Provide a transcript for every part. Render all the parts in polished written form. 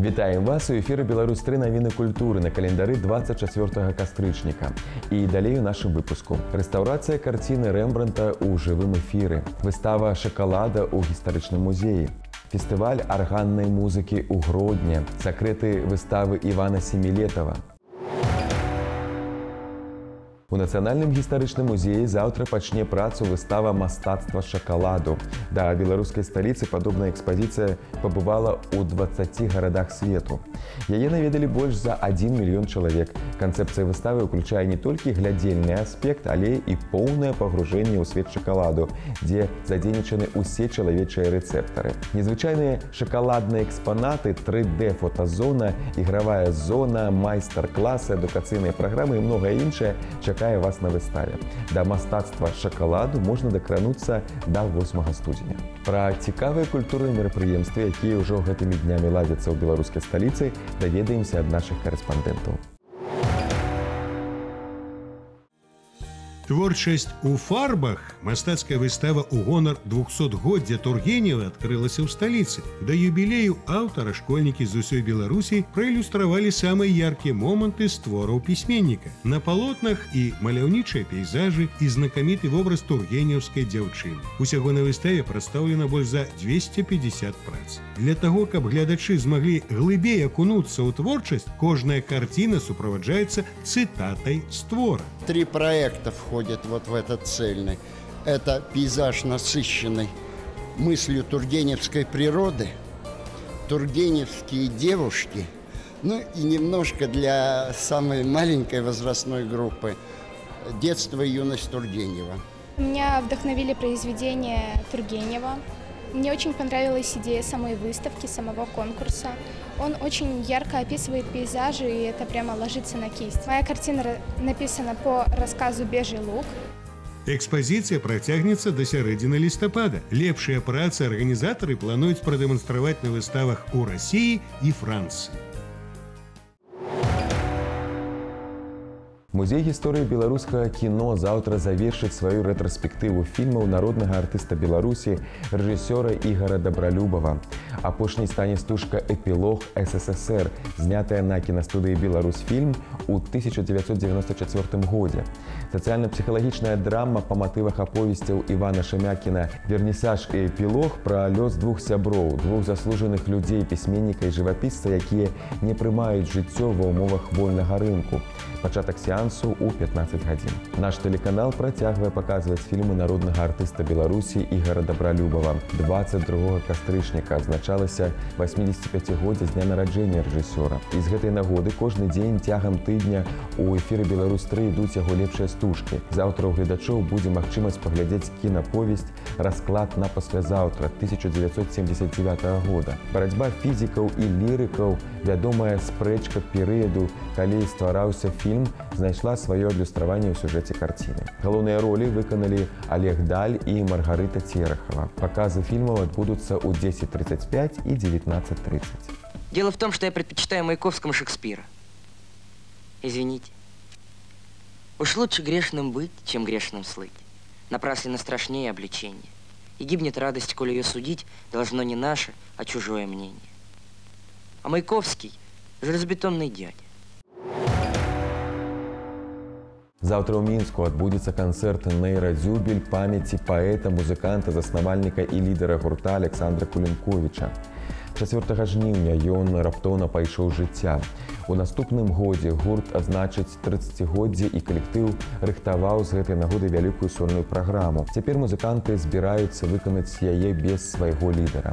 Вітаем вас у эфіры Беларусь-3 навіны культуры на календары 24 кастрычніка. І далей у нашым выпуску. Рэстаўрацыя карціны Рэмбранта ў жывым эфіры. Выстава шакалада ў гістарычным музеі. Фестываль арганнай музыкі ў Гродні. Сакрэты выставы Івана Семілетава. У Нацыянальным гістарычным музеі заўтра пачне працу выстава мастацтва шакаладу. Да беларускай сталіцы падобная экспазіцыя пабывала ў 20 гарадах свету. Яе наведалі больш за 1 мільён чалавек. Канцэпцыя выставы ўключае не толькі глядзельны аспект, але і поўнае пагружэнне ў свет шакаладу, дзе задзейнічаны ўсе чалавечыя рэцэптары. Незвычайныя шакаладныя экспанаты, 3D-фотазона, ігравая зона, майстар-класы, адукацыйныя праграмы і многае іншае чакае вас на выставе. Да мастацтва шакаладу можна дакрануцца да 8 студзеня. Пра цікавыя культурныя мерапрыемствы, якія ўжо гэтымі днямі ладзяцца ў беларускай сталіцы, даведаемся ад нашых карэспандэнтаў. Творчасць у фарбах. Мастацкая выстава ў гонар 200-годдзя Тургенева адкрылася ў сталіцы. Да юбілею аўтара школьнікі з усёй Беларусі праілюстравалі самыя яркія моманты з твораў пісьменніка. На палотнах і маляўнічыя пейзажы, і знакаміты вобраз тургенеўскай дзяўчыны. Усяго на выставе прадстаўлена больш за 250 прац. Для таго, каб гледачы змаглі глыбей акунуцца ў творчасць, кожная карціна суправаджаецца цытатай з твора. 3 проекта входят вот в этот цельный. Это пейзаж, насыщенный мыслью тургеневской природы, тургеневские девушки, ну и немножко для самой маленькой возрастной группы детство и юность Тургенева. Меня вдохновили произведения Тургенева. Мне очень понравилась идея самой выставки, самого конкурса. Он очень ярко описывает пейзажи, и это прямо ложится на кисть. Моя картина написана по рассказу «Бежий луг». Экспазіцыя працягнецца да сярэдзіны лістапада. Лепшыя працы арганізатары плануюць прадэманстраваць на выставах у Расіі і Францыі. Музей гісторыі беларускага кіно заўтра завершыць сваю рэтраспектыву фільмаў народнага артыста Беларусі, рэжысёра Ігара Дабралюбава. Апошняй стане стужка «Эпілог СССР», знятая на кінастудыі «Беларусьфільм» у 1994 годзе. Сацыяльна-псіхалагічная драма па матывах аповесцяў Івана Шамякіна «Вернісаж і эпілог» пра лёс двух сяброў, двух заслужаных людзей, пісьменніка і жывапісца, якія не прымаюць жыццё ва ўмовах вольнага рынку. Пачатак сеансу ў 15 гадзін. Наш тэлеканал працягвае паказваць фільмы народнага артыста Беларусі Ігара Дабралюбава. 22 кастрычніка адзначалася 85-годдзе з дня нараджэння рэжысёра. І з гэтай нагоды кожны дзень цягам тыдня у эфіры Беларусь-3 ідуць яго лепшыя стужкі. Заўтра ў гледачоў будзе магчымасць паглядзець кінаповесць «Расклад на паслязаўтра» 1979 года. Барацьба фізікаў і лірыкаў, вядомая спрэчка перыяду, калі ствараўся фільм, знайшла сваё адлюстраванне ў сюжэце карціны. Галоўныя ролі выканалі Олег Даль і Маргарыта Терехова. Паказы фильмов отбудутся у 10:35 и 19:30. Дело в том, что я предпочитаю Маяковскому Шекспира. Извините. Уж лучше грешным быть, чем грешным слыть. Напрасленно страшнее обличение. И гибнет радость, коли ее судить должно не наше, а чужое мнение. А Маяковский – железобетонный дядя. Заўтра ў Мінску адбудзецца канцэрт «Нейрадзюбель» памяці паэта, музыканта, заснавальніка і лідара гурта Александра Кулінковіча. 4 жніўня ён раптоўна пайшоў з жыцця. У наступным годзе гурт адзначыць 30-годдзе і калектыў рыхтаваў з гэтай нагоды вялікую сольную праграму. Цяпер музыканты збіраюцца выканаць яе без свайго лідара.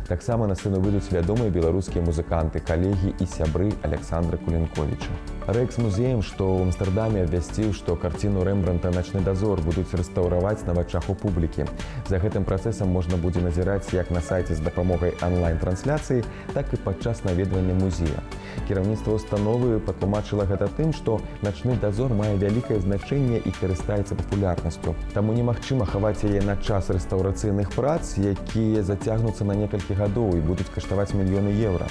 Таксама на сцэну выйдуць вядомыя беларускія музыканты, калегі і сябры Александра Кулінковіча. Рэкс-музеем, што ў Амстэрдаме абвясціў, што карціну Рэмбранта «Начны дазор» будуць рэстаўраваць на вачах у публікі. За гэтым працэсам можна будзе назіраць як на сайце з дапамогай онлайн-трансляцыі, так і падчас наведвання музея. Кіраўніцтва установы патлумачыла гэта тым, што «Начны дазор» мае вялікае значэнне і карыстаецца папулярнасцю. Таму немагчыма хаваць яе на час рэстаўрацыйных прац, якія зацягнуцца на некалькі гадоў і будуць каштаваць мільёны еўра.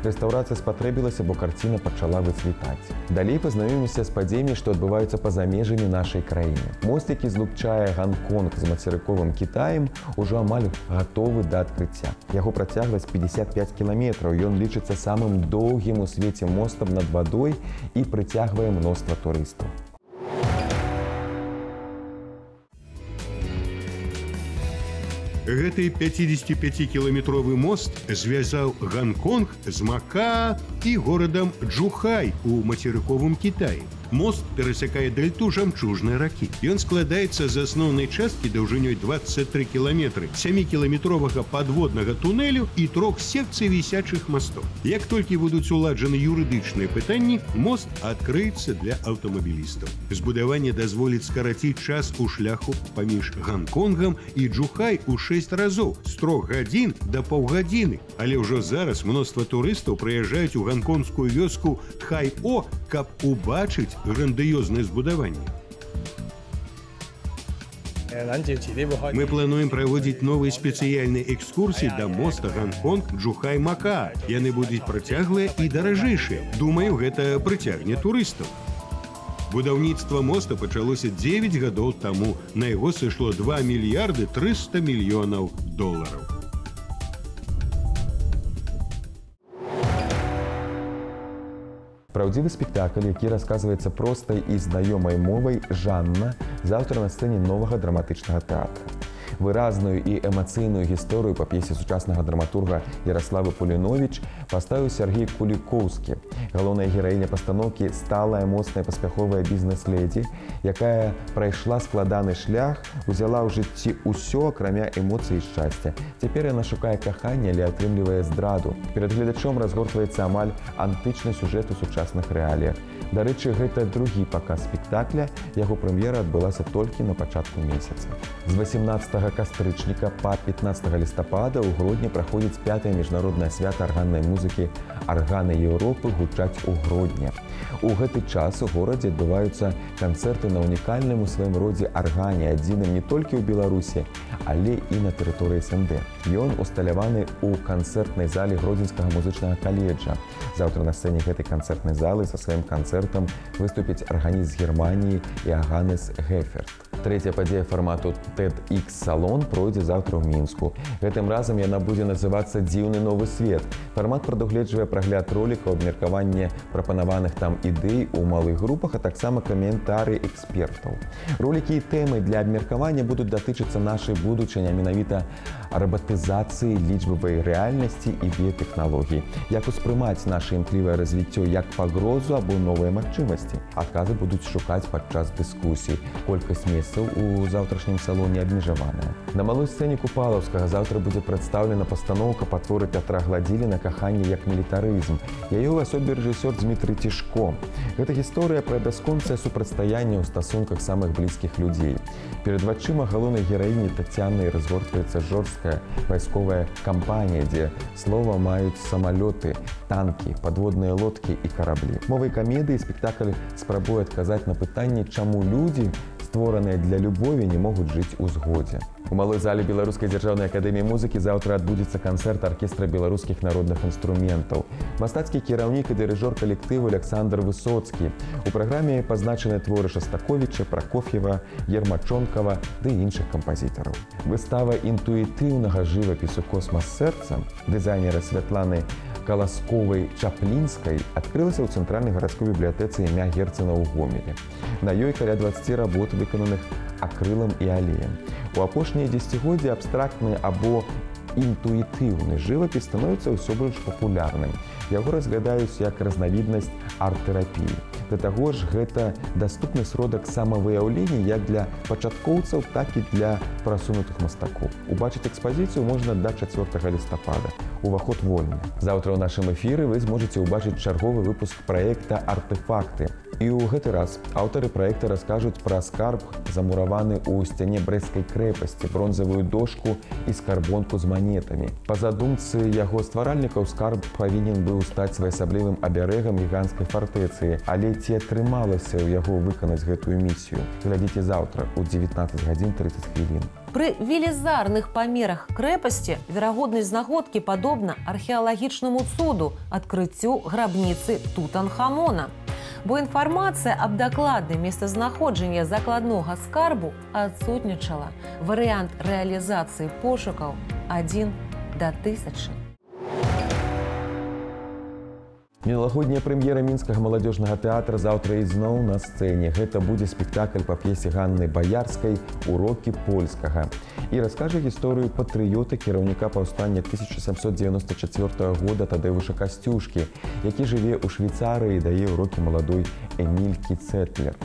Рэстаўрацыя спатрэбілася, бо карціна пачала выцвітаць. Далей пазнаёмімся з падзеямі, што адбываюцца па-за межамі нашай краіны. Мост, які злучае Ганконг з мацерыковым Кітаем, ужо амаль гатовы да адкрыцця. Яго працягласць 55 кіламетраў. Ён лічыцца самым доўгім у свеце мостам над вадой і прыцягвае мноства турыстаў. Гэты 55-кіламетровы мост звязаў Ганконг з Макаа і горадам Чжухай у мацерыковым Кітаі. Мост перасякае дельту жамчужнай ракі. Ён складаецца з асноўнай часткі даўжынёй 23 кіламетры, 7-кіламетровага падводнага тунэлю і 3 секцый вісячых мастоў. Як толькі будуць уладжаны юрыдычныя пытанні, мост адкрыецца для аўтамабілістаў. Збудаванне дазволіць скараціць час у шляху паміж Ганконгам і Чжухай у 6 разоў, з 3 гадзін да паўгадзіны. Але ўжо зараз мноства турыстаў прыязджаюць у ганконгскую вёску Тхай-О, каб убачыць грандыёзнае збудаванне. Мы плануем праводзіць новыя спецыяльныя экскурсіі да моста Ганконг-Чжухай-Макаа. Яны будуць працяглыя і даражэйшыя. Думаю, гэта прыцягне турыстаў. Будаўніцтва моста пачалося 9 гадоў таму. На яго сышло 2 мільярды 300 мільёнаў долараў. Праўдзівы спектакль, які расказваецца простай і знаёмай мовай, «Жанна» заўтра на сцэне новага драматычнага тэатра. Выразную і эмацыйную гісторыю па п'есе сучаснага драматурга Яраславы Пуліновіч паставіў Сергей Кулікоўскі. Галоўная гераіня пастаноўкі – сталая, моцная, паспяховая бізнес-леді, якая прайшла складаны шлях, узяла ў жыцці ўсё, акрамя эмоцый і шчасця. Цяпер яна шукае каханне, але атрымлівае здраду. Перад гледачом разгортваецца амаль антычны сюжэт у сучасных рэаліях. Дарэчы, гэта другі паказ спектакля, яго прэм'ера адбылася толькі на пачатку месяца. З 18 кастрычніка па 15 лістапада ў Гродні праходзіць 5-е міжнароднае свята арганнай музыкі «Арганы Еўропы» гучаць у Гродні. У гэты час у горадзе адбываюцца канцэрты на унікальным у сваім родзе аргане, адзіным не толькі ў Беларусі, але і на тэрыторыі СНД. Ён усталяваны ў канцэртнай зале Гродзенскага музычнага каледжа. Заўтра на сцэне гэтай канцэртнай залы са сваім канцэртам выступіць арганіст з Германіі Иоганнес Геферт. Трэцяя падзея фармату TEDx-салон пройдзе заўтра ў Мінску. Гэтым разам яна будзе называцца «Дзіўны новы свет». Фармат прадугледжвае прагляд ролікаў, абмеркаванне прапанаваных там ідэй у малых групах, а таксама каментары экспертаў. Ролікі і тэмы для абмеркавання будуць датычыцца нашай будучыні, менавіта рабатызацыі, лічбавай рэальнасці і біятэхналогій. Як успрымаць наша імклівае развіццё як пагрозу або новыя магчымасці? Адказы будуць шукаць падчас дыскусій. Колькасць месцаў у заўтрашнім салоне абмежаваная. На малой сцэне Купалаўскага заўтра будзе прадстаўлена пастаноўка па творы Пятра Гладзіліна «Каханне як мілітарызм». Яе ў асобе рэжысёр Дмітрый Цішко. Гэта гісторыя пра бясконцае супрацьстаянне ў стасунках самых блізкіх людзей. Перад вачыма галоўнай гераіні Тацяны разгортваецца жорсткая вайсковая кампанія, дзе слова маюць самалёты, танкі, падводныя лодкі і караблі. Мовай камедыі спектакль спрабуе адказаць на пытанне, чаму людзі, створаныя для любові, не могуць жыць у згодзе. У малой зале Беларускай дзяржаўнай акадэміі музыкі заўтра адбудзецца канцэрт аркестра беларускіх народных інструментаў. Мастацкі кіраўнік і дырыжор калектыву Александр Высоцкі. У праграме пазначаны творы Шастаковіча, Пракоф'ева, Ермачонкава ды іншых кампазітараў. Выстава інтуітыўнага жывапісу «Космас сэрца» дызайнера Святланы Каласковай-Чаплінскай адкрылася ў цэнтральнай гарадской бібліятэцы імя Герцена ў Гомелі. На ёй каля 20 работ, выкананых акрылам і алеем. У апошнія дзесяцігоддзі абстрактны або інтуітыўны жывапіс становіцца ўсё больш папулярным. Яго разглядаюць як разнавіднасць арт-тэрапіі. Да таго ж, гэта даступны сродак самавыяўлення як для пачаткоўцаў, так і для прасунутых мастакоў. Убачыць экспазіцыю можна да 4 лістапада. Уваход вольны. Заўтра ў нашым эфіры вы зможаце ўбачыць чарговы выпуск праекта «Артефакты». І ў гэты раз аўтары праекта раскажуць пра скарб, замураваны ў сцяне Брэсцкай крэпасці, бронзавую дошку і скарбонку з манетамі. Па задумцы яго стваральнікаў скарб павінен быў стаць своеасаблівым абярэгам гіганцкай фартэцы, але ці атрымалася ў яго выканаць гэтую місію? Глядзіце заўтра ў 19:30. Пры велізарных памерах крэпасці верагоднасць знаходкі падобна археалагічнаму цуду адкрыццю грабніцы Тутанхамона. Бо інфармацыя аб дакладным месцазнаходжанні закладнога скарбу адсутнічала. Варыянт рэалізацыі пошукаў 1 да 1000. Міналагодняя прэм'ера мінскага маладзёжнага тэатра заўтра ізноў на сцэне. Гэта будзе спектакль па п'есе Ганны Баярскай «Урокі польскага» і раскажа гісторыю патрыёта кіраўніка паўстання 1794 года Тадэвуша Касцюшкі, які жыве ў Швейцарыі і дае ўрокі маладой Эмількі Цэтлер.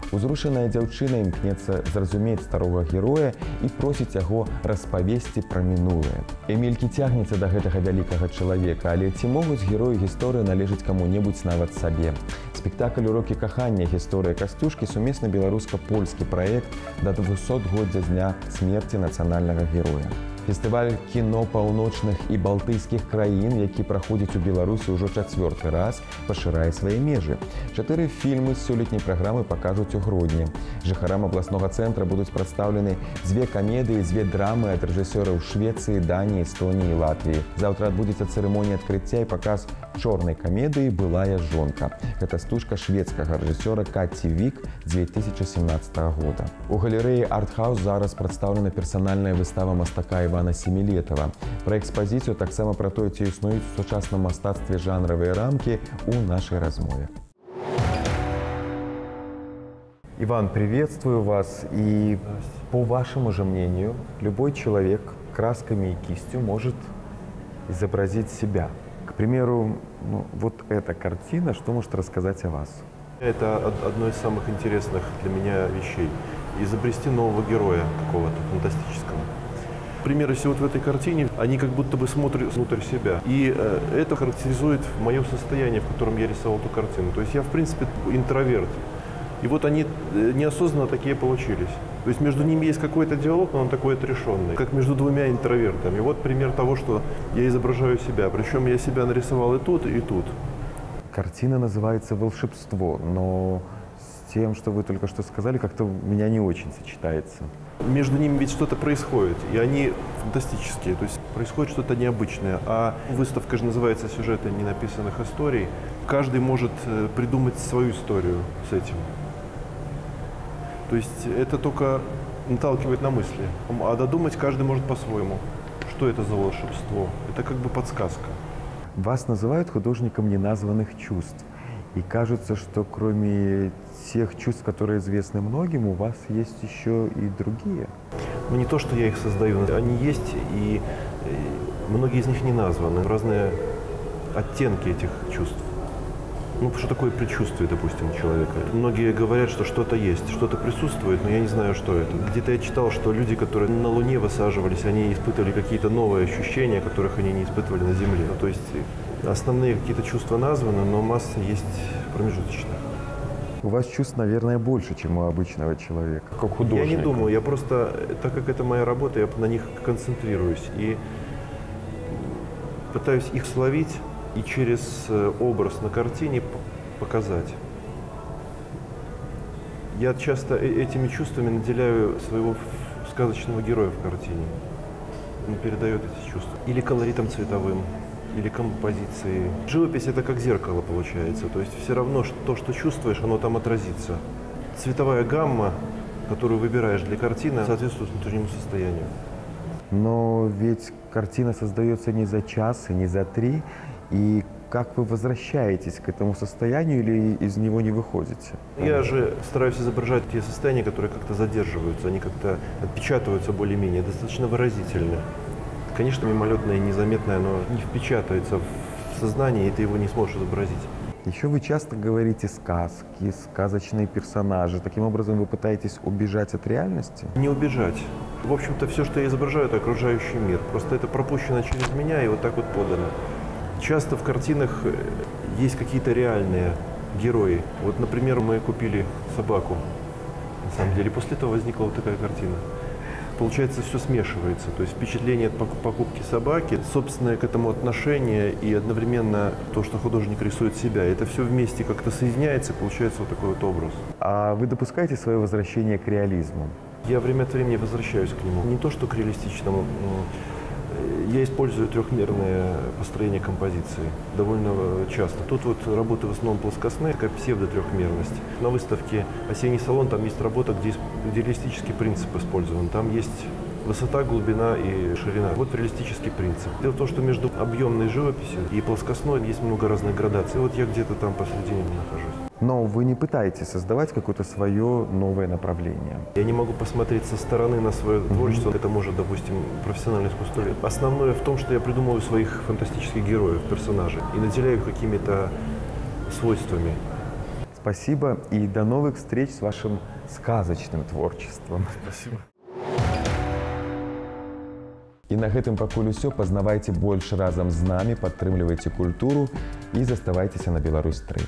Узрушаная дзяўчына імкнецца зразумець старога героя і просіць яго распавесці пра мінулае. Эмількі цягнецца да гэтага вялікага чалавека, але ці могуць героі гісторыі належыць каму-небудзь нават сабе? Спектакль «Урокі кахання. Гісторыя Касцюшкі» сумесны беларуска-польскі праект да 200-годдзя з дня смерці нацыянальнага героя. Фестываль кіно паўночных і балтыйскіх краін, які праходзіць у Беларусі ўжо 4-й раз, пашырае свае межы. 4 фільмы з сёлетняй праграмы пакажуць у Гродні. Жыхарам абласнога цэнтра будуць прадстаўлены 2 камедыі, 2 драмы ад рэжысёраў Швецыі, Даніі, Эстоніі і Латвіі. Заўтра адбудзецца цырымонія адкрыцця і паказ чорнай камедыі «Былая жонка». Гэта стужка шведскага рэжысёра Каці Вік 2017 года. У галерэі «Артхаус» зараз прадстаўлена персанальная выстава мастака Івана Семілетава. Пра экспазіцыю, таксама пра тое, ці існуюць у сучасным мастацтве жанравыя рамкі, у нашай размове. Иван, приветствую вас. И по вашему же мнению, любой человек красками и кистью может изобразить себя. К примеру, вот эта картина, что может рассказать о вас? Это одно из самых интересных для меня вещей. Изобрести нового героя какого-то фантастического. Примеры все вот в этой картине, они как будто бы смотрят внутрь себя. И это характеризует мое состояние, в котором я рисовал эту картину. То есть я, в принципе, интроверт. И вот они неосознанно такие получились. То есть между ними есть какой-то диалог, но он такой отрешенный, как между двумя интровертами. Вот пример того, что я изображаю себя. Причем я себя нарисовал и тут, и тут. Картина называется «Волшебство», но с тем, что вы только что сказали, как-то у меня не очень сочетается. Между ними ведь что-то происходит, и они фантастические, то есть происходит что-то необычное. А выставка же называется «Сюжеты ненаписанных историй». Каждый может придумать свою историю с этим. То есть это только наталкивает на мысли. А додумать каждый может по-своему. Что это за волшебство? Это как бы подсказка. Вас называют художником неназванных чувств. И кажется, что кроме тех чувств, которые известны многим, у вас есть еще и другие. Ну, не то, что я их создаю, они есть, и многие из них не названы. Разные оттенки этих чувств. Ну, что такое предчувствие, допустим, у человека? Многие говорят, что что-то есть, что-то присутствует, но я не знаю, что это. Где-то я читал, что люди, которые на Луне высаживались, они испытывали какие-то новые ощущения, которых они не испытывали на Земле. Ну, то есть основные какие-то чувства названы, но масса есть промежуточных. У вас чувств, наверное, больше, чем у обычного человека, как художника. Я не думаю, я просто, так как это моя работа, я на них концентрируюсь и пытаюсь их словить и через образ на картине показать. Я часто этими чувствами наделяю своего сказочного героя в картине. Он передает эти чувства. Или колоритом цветовым, или композицией. Живопись — это как зеркало получается. То есть все равно то, что чувствуешь, оно там отразится. Цветовая гамма, которую выбираешь для картины, соответствует внутреннему состоянию. Но ведь картина создается не за час и не за 3. И как вы возвращаетесь к этому состоянию или из него не выходите? Я же стараюсь изображать те состояния, которые как-то задерживаются, они как-то отпечатываются более-менее, достаточно выразительно. Конечно, мимолетное и незаметное, оно не впечатается в сознание, и ты его не сможешь изобразить. Еще вы часто говорите сказки, сказочные персонажи. Таким образом, вы пытаетесь убежать от реальности? Не убежать. В общем-то, все, что я изображаю, это окружающий мир. Просто это пропущено через меня и вот так вот подано. Часто в картинах есть какие-то реальные герои. Вот, например, мы купили собаку. На самом деле, после этого возникла вот такая картина. Получается, все смешивается. То есть впечатление от покупки собаки, собственное к этому отношение и одновременно то, что художник рисует себя. Это все вместе как-то соединяется, и получается вот такой вот образ. А вы допускаете свое возвращение к реализму? Я время от времени возвращаюсь к нему. Не то что к реалистичному. Я использую трехмерное построение композиции довольно часто. Тут вот работы в основном плоскостные, такая псевдотрехмерность. На выставке «Осенний салон» там есть работа, где реалистический принцип использован. Там есть высота, глубина и ширина. Вот реалистический принцип. Дело в том, что между объемной живописью и плоскостной есть много разных градаций. Вот я где-то там посередине нахожусь. Но вы не пытаетесь создавать какое-то свое новое направление. Я не могу посмотреть со стороны на свое творчество. Это может, допустим, профессиональное искусство. Основное в том, что я придумываю своих фантастических героев, персонажей, и наделяю их какими-то свойствами. Спасибо и до новых встреч с вашим сказочным творчеством. Спасибо. І на гэтым пакуль усё. Пазнавайце больш разам з намі, падтрымлівайце культуру і заставайцеся на Беларусь 3.